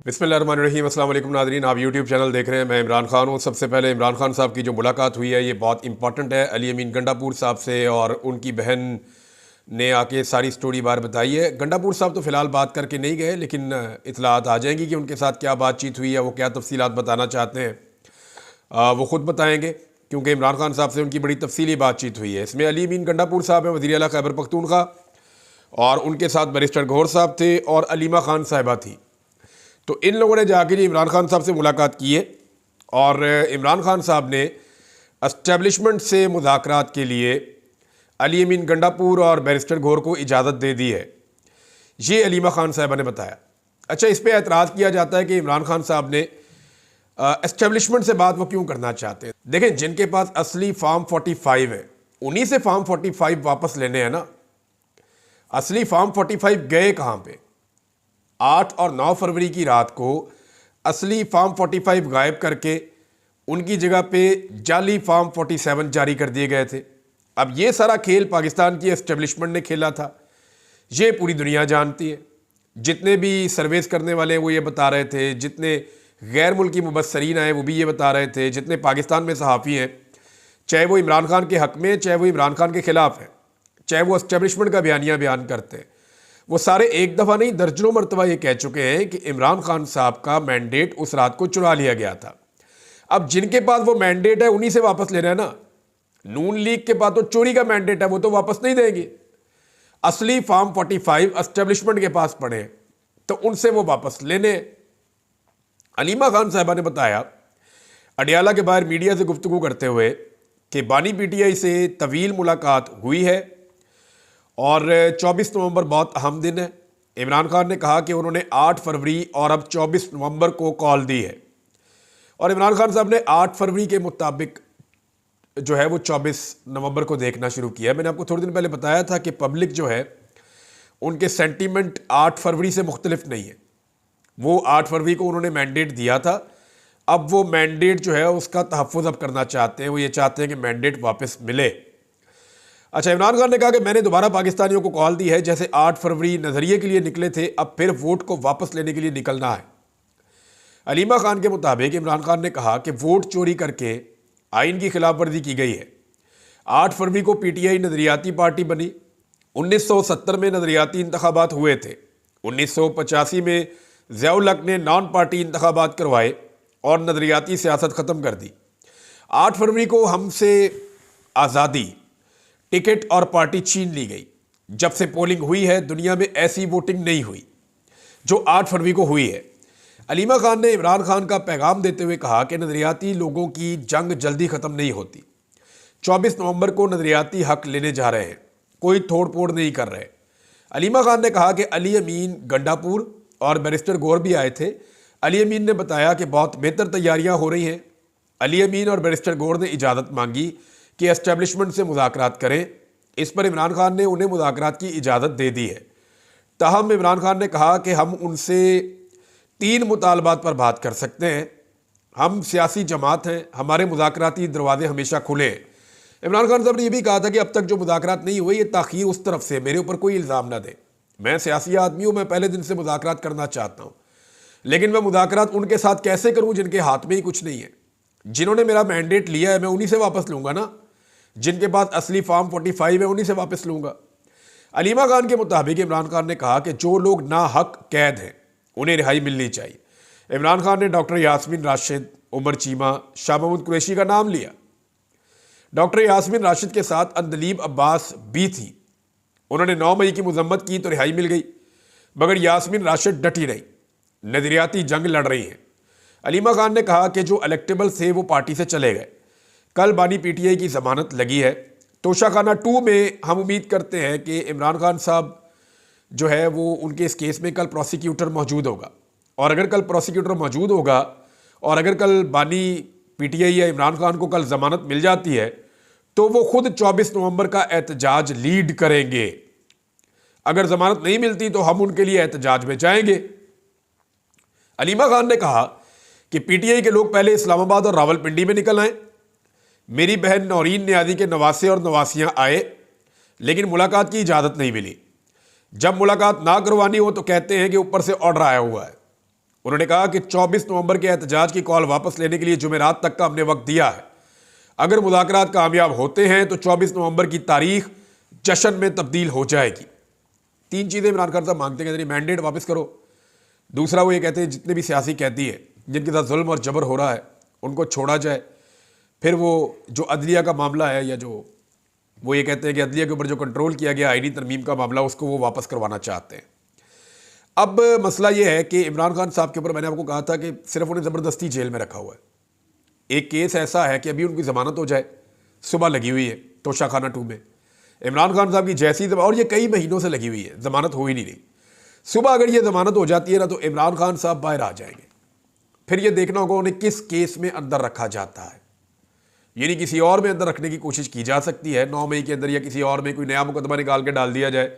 बिस्मिल्लाहिर्रहमानिर्रहीम। अस्सलाम वालेकुम नाज़रीन, आप यूट्यूब चैनल देख रहे हैं। मैं इमरान खान हूँ। सबसे पहले इमरान खान साहब की जो मुलाकात हुई है ये बहुत इंपॉर्टेंट है अली अमीन गंडापुर साहब से, और उनकी बहन ने आके सारी स्टोरी बार बताई है। गंडापुर साहब तो फ़िलहाल बात करके नहीं गए, लेकिन इतलात आ जाएंगी कि उनके साथ क्या बातचीत हुई है, वो क्या तफसीलात बताना चाहते हैं वो ख़ुद बताएँगे, क्योंकि इमरान खान साहब से उनकी बड़ी तफसीली बातचीत हुई है। इसमें अली अमीन गंडापुर साहब हैं, वज़ीर आला खैबर पख्तूनख्वा, और उनके साथ बैरिस्टर गौहर साहब थे और अलीमा खान साहिबा थी। तो इन लोगों ने जाके इमरान खान साहब से मुलाकात की है, और इमरान खान साहब ने एस्टेब्लिशमेंट से मुज़ाकरात के लिए अली अमीन गंडापुर और बैरिस्टर गौहर को इजाज़त दे दी है, ये अलीमा खान साहिबा ने बताया। अच्छा, इस पर एतराज़ किया जाता है कि इमरान खान साहब ने एस्टेब्लिशमेंट से बात वो क्यों करना चाहते हैं। देखें, जिनके पास असली फार्म 45 है उन्हीं से फार्म 45 वापस लेने हैं ना। असली फार्म 45 गए कहाँ पे? 8 और 9 फरवरी की रात को असली फार्म 45 गायब करके उनकी जगह पे जाली फार्म 47 जारी कर दिए गए थे। अब ये सारा खेल पाकिस्तान की एस्टेब्लिशमेंट ने खेला था, ये पूरी दुनिया जानती है। जितने भी सर्वेस करने वाले वो ये बता रहे थे, जितने गैर मुल्की मुबस्सरीन आए वो भी ये बता रहे थे, जितने पाकिस्तान में सहाफ़ी हैं, चाहे वो इमरान खान के हक़ में, चाहे वो इमरान खान के ख़िलाफ़ हैं, चाहे वो एस्टेब्लिशमेंट का बयान करते हैं, वो सारे एक दफ़ा नहीं दर्जनों मरतबा ये कह चुके हैं कि इमरान खान साहब का मैंडेट उस रात को चुरा लिया गया था। अब जिनके पास वो मैंडेट है उन्हीं से वापस लेना है ना। नून लीग के पास तो चोरी का मैंडेट है, वो तो वापस नहीं देंगे। असली फार्म 45 एस्टेब्लिशमेंट के पास पड़े हैं तो उनसे वो वापस लेने। अलीमा खान साहबा ने बताया अडियाला के बाहर मीडिया से गुफ्तगू करते हुए कि बानी पीटीआई से तवील मुलाकात हुई है और 24 नवंबर बहुत अहम दिन है। इमरान खान ने कहा कि उन्होंने 8 फरवरी और अब 24 नवंबर को कॉल दी है, और इमरान खान साहब ने 8 फरवरी के मुताबिक जो है वो 24 नवंबर को देखना शुरू किया। मैंने आपको थोड़े दिन पहले बताया था कि पब्लिक जो है उनके सेंटीमेंट 8 फरवरी से मुख्तलिफ नहीं है। वो 8 फरवरी को उन्होंने मैंडेट दिया था, अब वो मैंडेट जो है उसका तहफ़्फ़ुज़ अब करना चाहते हैं। वो ये चाहते हैं कि मैंडेट वापस मिले। अच्छा, इमरान खान ने कहा कि मैंने दोबारा पाकिस्तानियों को कॉल दी है, जैसे 8 फरवरी नज़रिए के लिए निकले थे, अब फिर वोट को वापस लेने के लिए निकलना है। अलीमा खान के मुताबिक इमरान खान ने कहा कि वोट चोरी करके आइन की खिलाफ वर्जी की गई है। 8 फरवरी को पीटीआई नज़रियाती पार्टी बनी। 1970 में नज़रियाती इंतखाबात हुए थे। 1985 में ज़ियाउल हक़ ने नॉन पार्टी इंतखाबात करवाए और नज़रियाती सियासत ख़त्म कर दी। 8 फरवरी को हमसे आज़ादी, टिकट और पार्टी छीन ली गई। जब से पोलिंग हुई है दुनिया में ऐसी वोटिंग नहीं हुई जो 8 फरवरी को हुई है। अलीमा खान ने इमरान खान का पैगाम देते हुए कहा कि नज़रियाती लोगों की जंग जल्दी ख़त्म नहीं होती। 24 नवंबर को नज़रियाती हक लेने जा रहे हैं, कोई तोड़ फोड़ नहीं कर रहे। अलीमा खान ने कहा कि अली अमीन गंडापुर और बैरिस्टर गौहर भी आए थे। अली अमीन ने बताया कि बहुत बेहतर तैयारियां हो रही हैं। अली अमीन और बैरिस्टर गौहर ने इजाज़त मांगी कि एस्टेब्लिशमेंट से मुज़ाकरात करें। इस पर इमरान खान ने उन्हें मुज़ाकरात की इजाज़त दे दी है। ताहम इमरान खान ने कहा कि हम उनसे 3 मुतालबात पर बात कर सकते हैं। हम सियासी जमात हैं, हमारे मुज़ाकराती दरवाजे हमेशा खुले हैं। इमरान खान साहब ने यह भी कहा था कि अब तक जो मुज़ाकरात नहीं हुए ये ताख़ीर उस तरफ से, मेरे ऊपर कोई इल्ज़ाम ना दे। मैं सियासी आदमी हूँ, मैं पहले दिन से मुज़ाकरात करना चाहता हूँ, लेकिन मैं मुज़ाकरात उनके साथ कैसे करूँ जिनके हाथ में ही कुछ नहीं है। जिन्होंने मेरा मैंडेट लिया है मैं उन्हीं से वापस लूँगा ना। जिनके पास असली फार्म 45 है उन्हीं से वापस लूँगा। अलीमा खान के मुताबिक इमरान खान ने कहा कि जो लोग ना हक कैद हैं उन्हें रिहाई मिलनी चाहिए। इमरान खान ने डॉक्टर यास्मीन राशिद, उमर चीमा, शाह महमूद कुरैशी का नाम लिया। डॉक्टर यास्मीन राशिद के साथ अंदलीब अब्बास भी थी। उन्होंने 9 मई की मजम्मत की तो रिहाई मिल गई, मगर यास्मीन राशिद डटी रही, नजरियाती जंग लड़ रही हैं। अलीमा खान ने कहा कि जो इलेक्टेबल थे वो पार्टी से चले गए। कल बानी पीटीआई की जमानत लगी है। तोशाखाना 2 में हम उम्मीद करते हैं कि इमरान खान साहब जो है वो उनके इस केस में कल प्रोसिक्यूटर मौजूद होगा, और अगर कल प्रोसिक्यूटर मौजूद होगा और अगर कल बानी पीटीआई या इमरान खान को कल जमानत मिल जाती है तो वो खुद 24 नवंबर का एहतजाज लीड करेंगे। अगर जमानत नहीं मिलती तो हम उनके लिए एहतजाज में जाएंगे। अलीमा खान ने कहा कि पीटीआई के लोग पहले इस्लामाबाद और रावलपिंडी में निकल आए। मेरी बहन नौरीन न्याजी के नवासे और नवासियां आए, लेकिन मुलाकात की इजाज़त नहीं मिली। जब मुलाकात ना करवानी हो तो कहते हैं कि ऊपर से ऑर्डर आया हुआ है। उन्होंने कहा कि 24 नवंबर के एहतजाज की कॉल वापस लेने के लिए जुमेरात तक का हमने वक्त दिया है। अगर मुज़ाकरात कामयाब होते हैं तो 24 नवंबर की तारीख जश्न में तब्दील हो जाएगी। 3 चीज़ें इमरान खान साहब मांगते हैं, मैंडेट वापस करो, दूसरा वो ये कहते हैं जितने भी सियासी कैदी हैं जिनके साथ जुल्म और जबर हो रहा है उनको छोड़ा जाए, फिर वो जो अदलिया का मामला है या जो वो ये कहते हैं कि अदलिया के ऊपर जो कंट्रोल किया गया आईनी तरमीम का मामला उसको वो वापस करवाना चाहते हैं। अब मसला ये है कि इमरान खान साहब के ऊपर मैंने आपको कहा था कि सिर्फ उन्हें ज़बरदस्ती जेल में रखा हुआ है। एक केस ऐसा है कि अभी उनकी ज़मानत हो जाए, सुबह लगी हुई है तोशाखाना 2 में इमरान खान साहब की जैसी, और ये कई महीनों से लगी हुई है, ज़मानत हो ही नहीं रही। सुबह अगर ये ज़मानत हो जाती है ना तो इमरान खान साहब बाहर आ जाएंगे। फिर ये देखना होगा उन्हें किस केस में अंदर रखा जाता है, यानी किसी और में अंदर रखने की कोशिश की जा सकती है 9 मई के अंदर, या किसी और में कोई नया मुकदमा निकाल के डाल दिया जाए।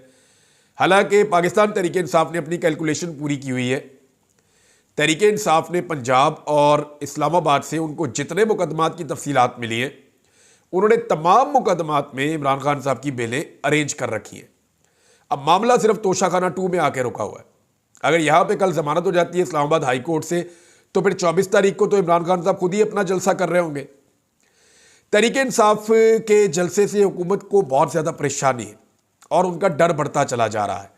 हालांकि पाकिस्तान तहरीक इंसाफ ने अपनी कैलकुलेशन पूरी की हुई है। तहरीक इंसाफ ने पंजाब और इस्लामाबाद से उनको जितने मुकदमात की तफसीलात मिली हैं उन्होंने तमाम मुकदमात में इमरान खान साहब की बेलें अरेंज कर रखी हैं। अब मामला सिर्फ तोशाखाना 2 में आके रुका हुआ है। अगर यहाँ पे कल जमानत हो जाती है इस्लामाबाद हाई कोर्ट से तो फिर 24 तारीख को तो इमरान खान साहब खुद ही अपना जलसा कर रहे होंगे। तहरीक इंसाफ के जलसे से हुकूमत को बहुत ज़्यादा परेशानी है और उनका डर बढ़ता चला जा रहा है।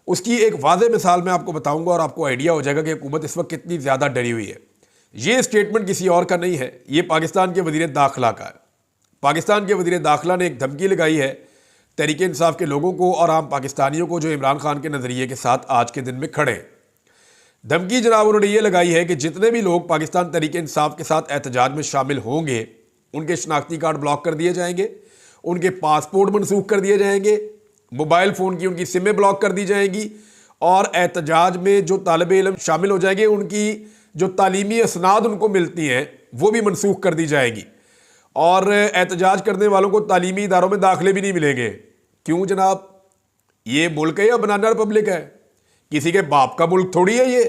उसकी एक वाज़ेह मिसाल मैं आपको बताऊंगा और आपको आइडिया हो जाएगा कि हुकूमत इस वक्त कितनी ज़्यादा डरी हुई है। ये स्टेटमेंट किसी और का नहीं है, ये पाकिस्तान के वज़ीर दाखिला का है। पाकिस्तान के वज़ीर दाखिला ने एक धमकी लगाई है तहरीक इंसाफ के लोगों को और आम पाकिस्तानियों को जो इमरान खान के नज़रिए के साथ आज के दिन में खड़े हैं। धमकी जनाब उन्होंने ये लगाई है कि जितने भी लोग पाकिस्तान तहरीक इंसाफ के साथ एहतजाज में शामिल होंगे उनके शनाख्ती कार्ड ब्लॉक कर दिए जाएंगे, उनके पासपोर्ट मनसूख कर दिए जाएंगे, मोबाइल फ़ोन की उनकी सिमें ब्लॉक कर दी जाएंगी और एहतजाज में जो तालिब इल्म शामिल हो जाएंगे उनकी जो तालीमी असनाद उनको मिलती हैं वो भी मनसूख कर दी जाएगी और एहतजाज करने वालों को तालीमी इदारों में दाखिले भी नहीं मिलेंगे। क्यों जनाब, ये मुल्क है या बनाना रिपब्लिक है? किसी के बाप का मुल्क थोड़ी है ये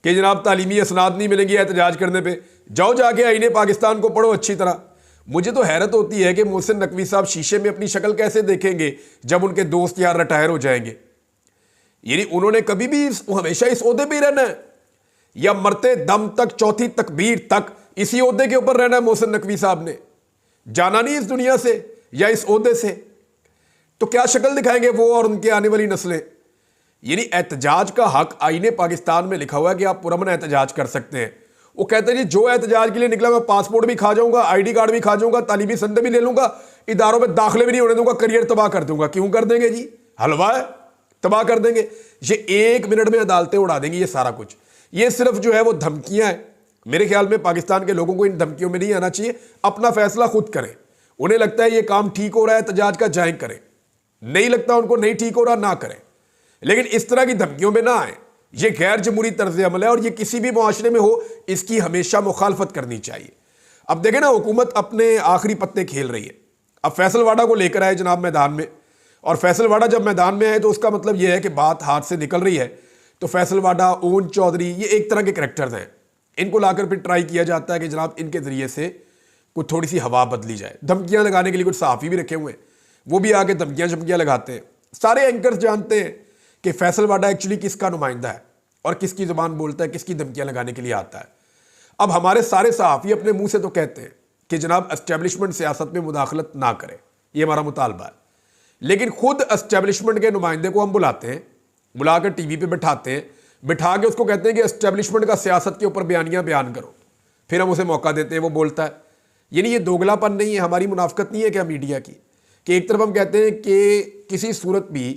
कि जनाब तालीमी असनाद नहीं मिलेंगी एहतजाज करने पे। जाओ जाके आईने पाकिस्तान को पढ़ो अच्छी तरह। मुझे तो हैरत होती है कि मोहसिन नकवी साहब शीशे में अपनी शक्ल कैसे देखेंगे जब उनके दोस्त यार रिटायर हो जाएंगे। यानी उन्होंने कभी भी हमेशा इस ओहदे पे रहना है या मरते दम तक चौथी तकबीर तक इसी ओहदे के ऊपर रहना है? मोहसिन नकवी साहब ने जाना नहीं इस दुनिया से या इस ओहदे से, तो क्या शक्ल दिखाएंगे वो और उनके आने वाली नस्लें? यानी एहतजाज का हक आईने पाकिस्तान में लिखा हुआ है कि आप पुरअमन एहतजाज कर सकते हैं। वो कहते हैं जी जो एहतजाज के लिए निकला मैं पासपोर्ट भी खा जाऊंगा, आईडी कार्ड भी खा जाऊंगा, तालीमी संदे भी ले लूंगा, इदारों में दाखिले भी नहीं होने दूंगा, करियर तबाह कर दूंगा। क्यों कर देंगे जी? हलवा है, तबाह कर देंगे। ये 1 मिनट में अदालतें उड़ा देंगी ये सारा कुछ। ये सिर्फ जो है वो धमकियां हैं। मेरे ख्याल में पाकिस्तान के लोगों को इन धमकियों में नहीं आना चाहिए, अपना फैसला खुद करें। उन्हें लगता है ये काम ठीक हो रहा है एहतजाज का, जाएं करें। नहीं लगता उनको नहीं ठीक हो रहा, ना करें, लेकिन इस तरह की धमकियों में ना आए। ये गैर जमहूरी तर्ज अमल है और ये किसी भी मुआशरे में हो इसकी हमेशा मुखालफत करनी चाहिए। अब देखें ना, हुकूमत अपने आखिरी पत्ते खेल रही है। अब फैसलवाड़ा को लेकर आए जनाब मैदान में, और फैसलवाड़ा जब मैदान में आए तो उसका मतलब यह है कि बात हाथ से निकल रही है। तो फैसलवाड़ा, ओन चौधरी, ये एक तरह के करैक्टर्स हैं। इनको लाकर फिर ट्राई किया जाता है कि जनाब इनके ज़रिए से कुछ थोड़ी सी हवा बदली जाए। धमकियाँ लगाने के लिए कुछ सहाफ़ी भी रखे हुए हैं, वो भी आके धमकियाँ शमकियाँ लगाते हैं। सारे एंकर्स जानते हैं कि फैसलवाड़ा एक्चुअली किसका नुमाइंदा है और किसकी ज़ुबान बोलता है, किसकी धमकियाँ लगाने के लिए आता है। अब हमारे सारे सहाफ़ी अपने मुंह से तो कहते हैं कि जनाब एस्टेब्लिशमेंट सियासत में मुदाखलत ना करे, ये हमारा मुतालबा है, लेकिन खुद एस्टेब्लिशमेंट के नुमाइंदे को हम बुलाते हैं, बुलाकर टीवी पे बैठाते हैं, बिठा के उसको कहते हैं कि एस्टेब्लिशमेंट का सियासत के ऊपर बयानियाँ बयान करो, फिर हम उसे मौका देते हैं, वो बोलता है। यानी ये दोगलापन नहीं है, हमारी मुनाफकत नहीं है क्या मीडिया की, कि एक तरफ हम कहते हैं कि किसी सूरत भी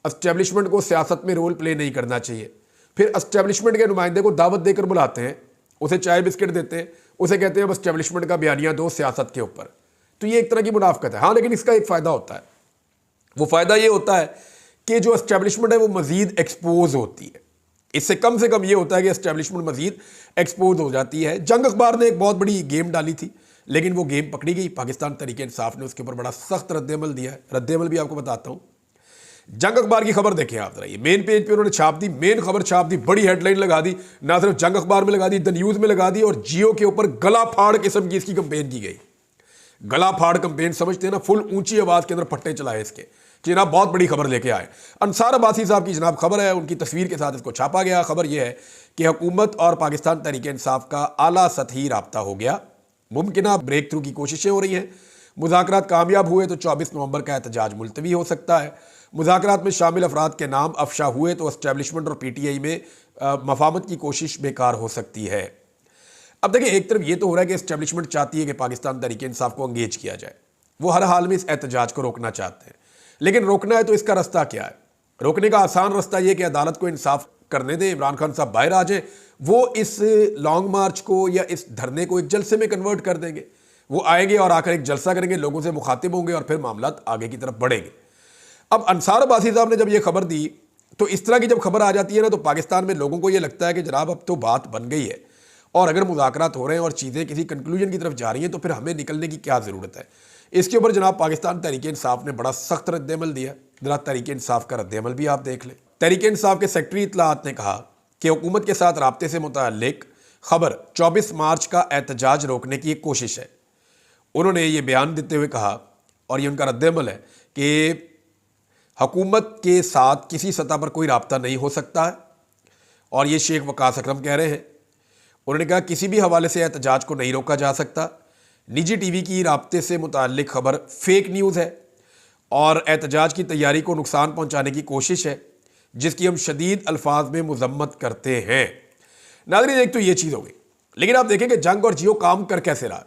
एस्टेब्लिशमेंट को सियासत में रोल प्ले नहीं करना चाहिए, फिर एस्टेब्लिशमेंट के नुमाइंदे को दावत देकर बुलाते हैं, उसे चाय बिस्किट देते हैं, उसे कहते हैं अब एस्टेब्लिशमेंट का बयानिया दो सियासत के ऊपर। तो ये एक तरह की मुनाफकत है। हाँ, लेकिन इसका एक फ़ायदा होता है, वो फ़ायदा ये होता है कि जो एस्टेब्लिशमेंट है वो मज़ीद एक्सपोज होती है। इससे कम से कम ये होता है कि एस्टेब्लिशमेंट मज़ीद एक्सपोज हो जाती है। जंग अखबार ने एक बहुत बड़ी गेम डाली थी, लेकिन वो गेम पकड़ी गई। पाकिस्तान तहरीक इंसाफ ने उसके ऊपर बड़ा सख्त रद्दअमल दिया है। रद्दअमल भी आपको बताता हूँ। जंग अखबार की खबर देखें आप जरा, ये मेन पेज पे उन्होंने छाप दी, मेन खबर छाप दी, बड़ी हेडलाइन लगा दी, ना सिर्फ जंग अखबार में लगा दी, द न्यूज़ में लगा दी, और जियो के ऊपर गला फाड़ किस्म की इसकी कंपेन की गई। गला फाड़ कंपेन समझते हैं ना, फुल ऊंची आवाज़ के अंदर फट्टे चलाए इसके कि जनाब बहुत बड़ी खबर लेके आए। अंसार अब्बासी साहब की जनाब खबर है, उनकी तस्वीर के साथ इसको छापा गया। खबर यह है कि हुकूमत और पाकिस्तान तहरीक इंसाफ का आला सतही राब्ता हो गया, मुमकिन ब्रेक थ्रू की कोशिशें हो रही हैं। मुज़ाकरात कामयाब हुए तो 24 नवंबर का एहतजाज मुलतवी हो सकता है। मुज़ाकरात में शामिल अफराद के नाम अफशा हुए तो एस्टेब्लिशमेंट और PTI में मफाहमत की कोशिश बेकार हो सकती है। अब देखिए, एक तरफ ये तो हो रहा है कि एस्टेब्लिशमेंट चाहती है कि पाकिस्तान तहरीक इंसाफ को एंगेज किया जाए, वो हर हाल में इस एहतजाज को रोकना चाहते हैं। लेकिन रोकना है तो इसका रास्ता क्या है? रोकने का आसान रास्ता यह कि अदालत को इंसाफ करने दें, इमरान खान साहब बाहर आ जाए, वो इस लॉन्ग मार्च को या इस धरने को एक जलसे में कन्वर्ट कर देंगे। वो आएंगे और आकर एक जलसा करेंगे, लोगों से मुखातिब होंगे और फिर मामला आगे की तरफ बढ़ेंगे। अब अंसार अब्बासी साहब ने जब ये खबर दी तो इस तरह की जब खबर आ जाती है ना, तो पाकिस्तान में लोगों को ये लगता है कि जनाब अब तो बात बन गई है और अगर मुज़ाकरात हो रहे हैं और चीज़ें किसी कंक्लूजन की तरफ जा रही हैं तो फिर हमें निकलने की क्या ज़रूरत है। इसके ऊपर जनाब पाकिस्तान तहरीक इंसाफ ने बड़ा सख्त रद्दअमल दिया। जरा तहरीक इंसाफ का रद्दअमल भी आप देख लें। तहरीक इंसाफ के सेक्रेटरी इत्तलाआत ने कहा कि हुकूमत के साथ राब्ते से मुताल्लिक खबर 24 मार्च का एहतजाज रोकने की एक कोशिश है। उन्होंने ये बयान देते हुए कहा, और ये उनका रद्दअमल है, कि हुकूमत के साथ किसी सतह पर कोई राब्ता नहीं हो सकता है, और ये शेख वकास अकरम कह रहे हैं। उन्होंने कहा किसी भी हवाले से एहतजाज को नहीं रोका जा सकता। निजी TV की राब्ते से मुताल्लिक खबर फेक न्यूज़ है और एहतजाज की तैयारी को नुकसान पहुंचाने की कोशिश है, जिसकी हम शदीद अल्फाज में मुजम्मत करते हैं। नाज़रीन, एक तो ये चीज़ हो गई, लेकिन आप देखें कि जंग और जियो काम कर कैसे रहा।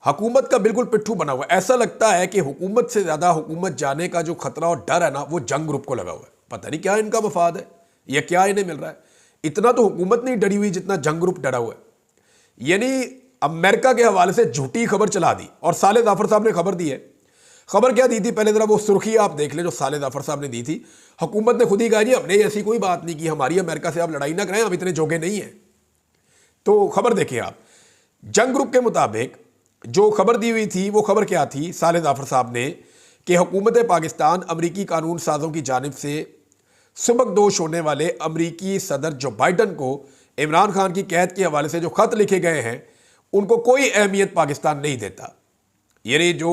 हुकूमत का बिल्कुल पिट्ठू बना हुआ है। ऐसा लगता है कि हुकूमत से ज़्यादा हुकूमत जाने का जो खतरा और डर है ना, वो जंग ग्रुप को लगा हुआ है। पता नहीं क्या इनका मफाद है या क्या इन्हें मिल रहा है। इतना तो हुकूमत नहीं डरी हुई जितना जंग ग्रुप डरा हुआ है। यानी अमेरिका के हवाले से झूठी खबर चला दी, और साले जाफर साहब ने खबर दी है। खबर क्या दी थी, पहले जरा वो सुर्खी आप देख लें जो साले जाफर साहब ने दी थी। हुकूमत ने खुद ही कहा जी हमने ऐसी कोई बात नहीं की, हमारी अमेरिका से आप लड़ाई ना करें, हम इतने जोगे नहीं हैं। तो खबर देखिए आप, जंग ग्रुप के मुताबिक जो खबर दी हुई थी वो खबर क्या थी साले जाफर साहब ने, कि हुकूमत पाकिस्तान अमरीकी कानून साजों की जानिब से सुबकदोश होने वाले अमरीकी सदर जो बाइडन को इमरान खान की कैद के हवाले से जो खत लिखे गए हैं उनको कोई अहमियत पाकिस्तान नहीं देता। यानी जो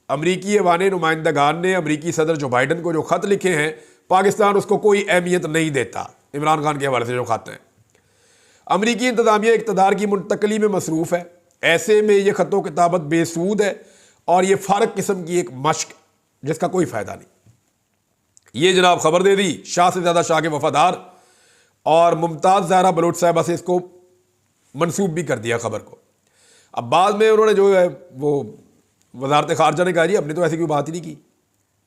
अमरीकी ऐवान नुमाइंदगान ने अमरीकी सदर जो बाइडन को जो खत लिखे हैं, पाकिस्तान उसको कोई अहमियत नहीं देता। इमरान खान के हवाले से जो खत हैं, अमरीकी इंतजामिया इक़्तिदार की मुंतकली में मसरूफ़ है। ऐसे में ये ख़तो किताबत बेसूद है और ये फारग किस्म की एक मश्क जिसका कोई फ़ायदा नहीं। ये जनाब खबर दे दी शाह से ज़्यादा शाह के वफादार, और मुमताज़ ज़हरा बलोच साहिबा से इसको मनसूब भी कर दिया खबर को। अब बाद में उन्होंने जो है वो वज़ारत ख़ारजा ने कहा जी हमने तो ऐसी कोई बात ही नहीं की।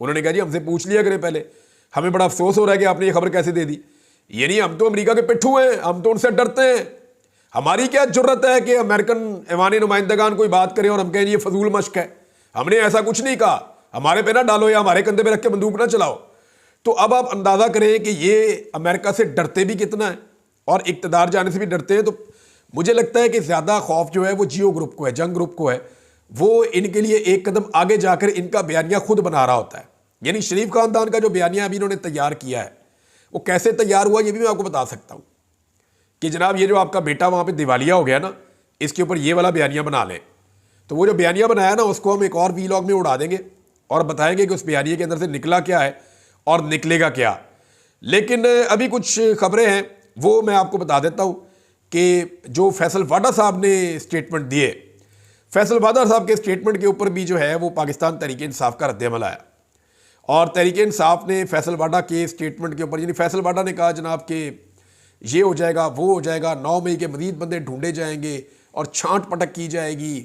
उन्होंने कहा जी हमसे पूछ लिया करें पहले, हमें बड़ा अफसोस हो रहा है कि आपने ये खबर कैसे दे दी। यानी हम तो अमेरिका के पिट्ठू हैं, हम तो उनसे डरते हैं। हमारी क्या जरूरत है कि अमेरिकन ऐवान नुमाइंदगान कोई बात करें और हम कहें ये फजूल मश्क है। हमने ऐसा कुछ नहीं कहा, हमारे पे ना डालो या हमारे कंधे पे रख के बंदूक ना चलाओ। तो अब आप अंदाज़ा करें कि ये अमेरिका से डरते भी कितना है और इक़्तिदार जाने से भी डरते हैं। तो मुझे लगता है कि ज़्यादा खौफ जो है वो जियो ग्रुप को है, जंग ग्रुप को है। वो इनके लिए एक कदम आगे जाकर इनका बयानिया खुद बना रहा होता है। यानी शरीफ खानदान का जो बयानिया अभी इन्होंने तैयार किया है वो कैसे तैयार हुआ ये भी मैं आपको बता सकता हूँ कि जनाब ये जो आपका बेटा वहाँ पे दिवालिया हो गया ना, इसके ऊपर ये वाला बयानिया बना लें। तो वो जो बयानिया बनाया ना उसको हम एक और वीलॉग में उड़ा देंगे और बताएंगे कि उस बयानिए के अंदर से निकला क्या है और निकलेगा क्या। लेकिन अभी कुछ खबरें हैं वो मैं आपको बता देता हूँ कि जो फैसल वाडा साहब ने स्टेटमेंट दिए, फैसल वाडा साहब के स्टेटमेंट के ऊपर भी जो है वो पाकिस्तान तहरीक इंसाफ का रद्दअमल आया। और तहरीक इंसाफ ने फैसल वाडा के स्टेटमेंट के ऊपर, यानी फैसल वाडा ने कहा जनाब कि ये हो जाएगा वो हो जाएगा, 9 मई के मजीद बंदे ढूंढे जाएंगे और छांट पटक की जाएगी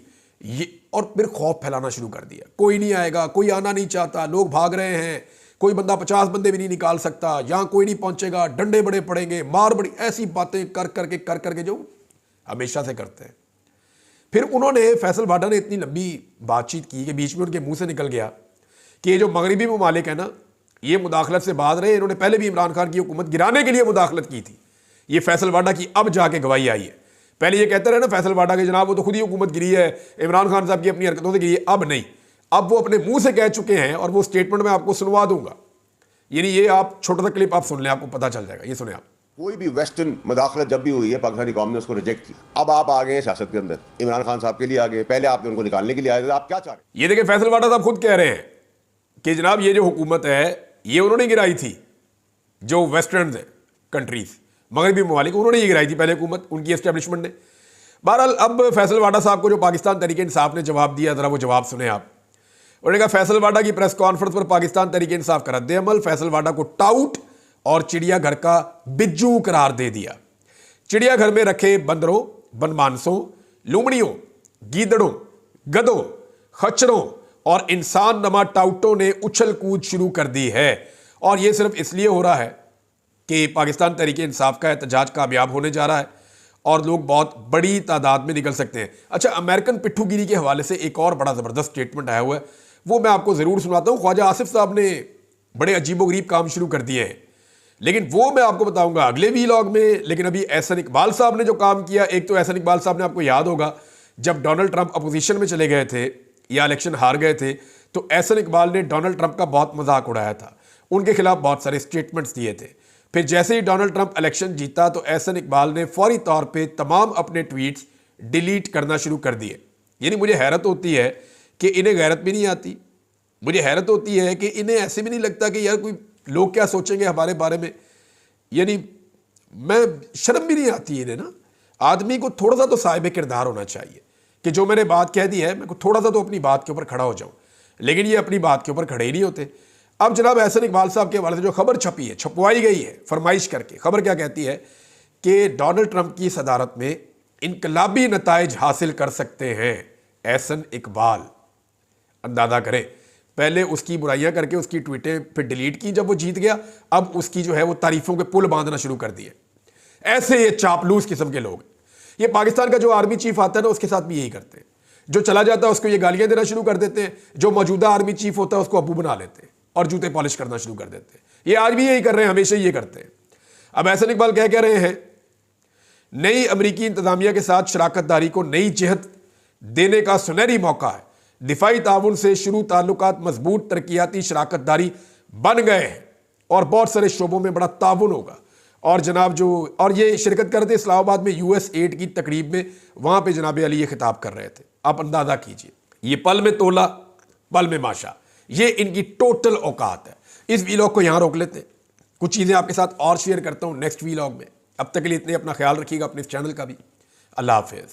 ये, और फिर खौफ फैलाना शुरू कर दिया। कोई नहीं आएगा, कोई आना नहीं चाहता, लोग भाग रहे हैं, कोई बंदा 50 बंदे भी नहीं निकाल सकता, यहाँ कोई नहीं पहुंचेगा, डंडे बड़े पड़ेंगे, मार बड़ी, ऐसी बातें कर करके जो हमेशा से करते हैं। फिर उन्होंने फैसल वाडा ने इतनी लंबी बातचीत की कि बीच में उनके मुंह से निकल गया कि ये जो मगरबी ममालिक है ना, ये मुदाखलत से बाज रहे। इन्होंने पहले भी इमरान खान की हुकूमत गिराने के लिए मुदाखलत की थी। ये फैसल वाडा की अब जाके गवाही आई है। पहले ये कहते रहे ना फैसल वाडा के जनाब वो तो खुद ही हुकूमत गिरी है, इमरान खान साहब की अपनी हरकतों से गिरी है। अब नहीं, अब वो अपने मुंह से कह चुके हैं और वो स्टेटमेंट में आपको सुनवा दूंगा। यानी ये आप छोटा सा क्लिप आप सुन लें, आपको पता चल जाएगा। ये सुने आप। कोई भी वेस्टर्न मुदाखलत जब भी हुई है पाकिस्तानी कौम ने उसको रिजेक्ट किया। अब आप आ गए सियासत के अंदर, इमरान खान साहब के लिए आ गए, पहले आपने उनको निकालने के लिए आए थे, आप क्या चाह रहे हैं? ये देखिए फैसल वाडा साहब खुद कह रहे हैं कि जनाब ये जो हुकूमत है ये उन्होंने गिराई थी, जो वेस्टर्न है कंट्रीज, मगरबी ममालिक, उन्होंने ये गिराई थी पहले हुकूमत, उनकी एस्टेब्लिशमेंट ने। बहरहाल अब फैसल वाडा साहब को जो पाकिस्तान तहरीक इंसाफ ने जवाब दिया, ज़रा वो जवाब सुने आप। उन्होंने कहा फैसल वाडा की प्रेस कॉन्फ्रेंस पर पाकिस्तान तहरीक इंसाफ का रद्द-ए-अमल, फैसल वाडा को टाउट और चिड़ियाघर का बिज्जू करार दे दिया। चिड़ियाघर में रखे बंदरों, बनमानसों, लुमड़ियों, गीदड़ों, गधों, खच्चरों और इंसान नमा टाउटों ने उछल कूद शुरू कर दी है। और यह सिर्फ इसलिए हो रहा है कि पाकिस्तान तहरीक इंसाफ का एहतजाज कामयाब होने जा रहा है और लोग बहुत बड़ी तादाद में निकल सकते हैं। अच्छा, अमेरिकन पिट्ठूगिरी के हवाले से एक और बड़ा ज़बरदस्त स्टेटमेंट आया हुआ है, वो मैं आपको ज़रूर सुनाता हूँ। ख्वाजा आसिफ साहब ने बड़े अजीबोगरीब काम शुरू कर दिए हैं, लेकिन वो मैं आपको बताऊंगा अगले वीलॉग में। लेकिन अभी एहसन इकबाल साहब ने जो काम किया, एक तो एहसन इकबाल साहब ने, आपको याद होगा जब डोनाल्ड ट्रंप अपोजिशन में चले गए थे या इलेक्शन हार गए थे, तो एहसन इकबाल ने डोनाल्ड ट्रंप का बहुत मजाक उड़ाया था, उनके खिलाफ बहुत सारे स्टेटमेंट्स दिए थे। फिर जैसे ही डोनाल्ड ट्रंप इलेक्शन जीता तो एहसन इकबाल ने फौरी तौर पे तमाम अपने ट्वीट्स डिलीट करना शुरू कर दिए। यानी मुझे हैरत होती है कि इन्हें गैरत भी नहीं आती, मुझे हैरत होती है कि इन्हें ऐसे भी नहीं लगता कि यार कोई लोग क्या सोचेंगे हमारे बारे में। यानी मैं शर्म भी नहीं आती इन्हें ना। आदमी को थोड़ा सा तो साहिब किरदार होना चाहिए कि जो मैंने बात कह दी है, मैं को थोड़ा सा तो अपनी बात के ऊपर खड़ा हो जाऊं, लेकिन ये अपनी बात के ऊपर खड़े ही नहीं होते। अब जनाब एहसन इकबाल साहब के हवाले से जो खबर छपी है, छपवाई गई है फरमाइश करके, खबर क्या कहती है कि डोनाल्ड ट्रंप की सदारत में इनकलाबी नताइज हासिल कर सकते हैं एहसन इकबाल। अंदाजा करें, पहले उसकी बुराइयां करके उसकी ट्वीटें फिर डिलीट की जब वो जीत गया, अब उसकी जो है वो तारीफों के पुल बांधना शुरू कर दिए। ऐसे ये चापलूस किस्म के लोग। ये पाकिस्तान का जो आर्मी चीफ आता है ना, उसके साथ भी यही करते हैं। जो चला जाता है उसको ये गालियां देना शुरू कर देते हैं, जो मौजूदा आर्मी चीफ होता है उसको अबू बना लेते हैं और जूते पॉलिश करना शुरू कर देते हैं। ये आज भी यही कर रहे हैं, हमेशा ये करते हैं। अब एहसन इकबाल कह रहे हैं नई अमरीकी इंतजामिया के साथ शराकतदारी को नई जिहत देने का सुनहरी मौका है। दिफाई ताउन से शुरू ताल्लुकात मजबूत तरक्याती शराकतदारी बन गए हैं और बहुत सारे शोबों में बड़ा ताउन होगा। और जनाब जो और ये शिरकत कर रहे थे इस्लामाबाद में US एड की तकरीब में, वहां पे जनाब अली ये खिताब कर रहे थे। आप अंदाजा कीजिए, ये पल में तोला पल में माशा, ये इनकी टोटल औकात है। इस वीलॉग को यहां रोक लेते हैं, कुछ चीजें आपके साथ और शेयर करता हूं नेक्स्ट वीलॉग में। अब तक के लिए इतने, अपना ख्याल रखिएगा, अपने इस चैनल का भी। अल्लाह हाफिज।